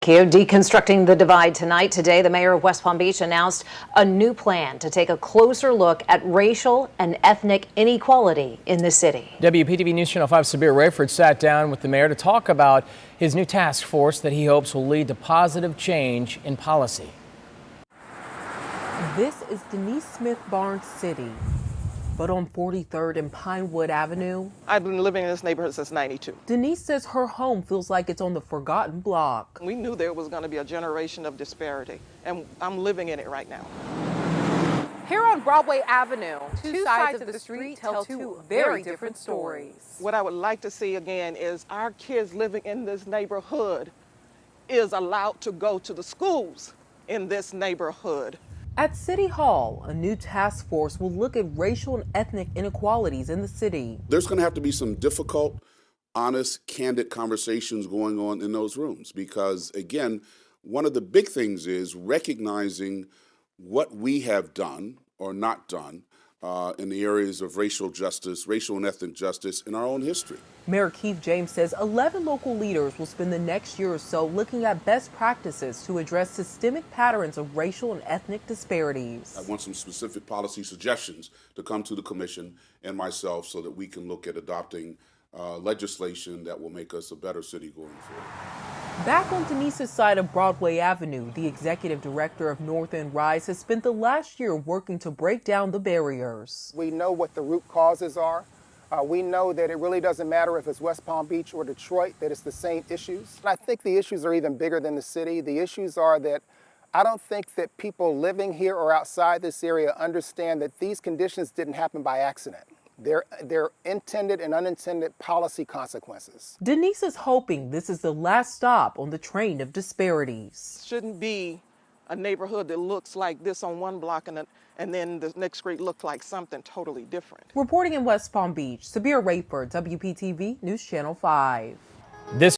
Deconstructing the divide tonight. Today, the mayor of West Palm Beach announced a new plan to take a closer look at racial and ethnic inequality in the city. WPTV News Channel 5 Sabir Rayford sat down with the mayor to talk about his new task force that he hopes will lead to positive change in policy. This is Denise Smith Barnes City, but on 43rd and Pinewood Avenue. I've been living in this neighborhood since '92. Denise says her home feels like it's on the forgotten block. We knew there was going to be a generation of disparity, and I'm living in it right now. Here on Broadway Avenue, two sides of the street tell two very different stories. What I would like to see again is our kids living in this neighborhood is allowed to go to the schools in this neighborhood. At City Hall, a new task force will look at racial and ethnic inequalities in the city. There's going to have to be some difficult, honest, candid conversations going on in those rooms because, again, one of the big things is recognizing what we have done or not done in the areas of racial justice, racial and ethnic justice in our own history. Mayor Keith James says 11 local leaders will spend the next year or so looking at best practices to address systemic patterns of racial and ethnic disparities. I want some specific policy suggestions to come to the commission and myself so that we can look at adopting legislation that will make us a better city going forward. Back on Denise's side of Broadway Avenue, the executive director of North End Rise has spent the last year working to break down the barriers. We know what the root causes are. We know that it really doesn't matter if it's West Palm Beach or Detroit, that it's the same issues. And I think the issues are even bigger than the city. The issues are that I don't think that people living here or outside this area understand that these conditions didn't happen by accident. They're intended and unintended policy consequences. Denise is hoping this is the last stop on the train of disparities. Shouldn't be a neighborhood that looks like this on one block and then the next street looks like something totally different. Reporting in West Palm Beach, Sabir Rayford, WPTV News Channel 5. This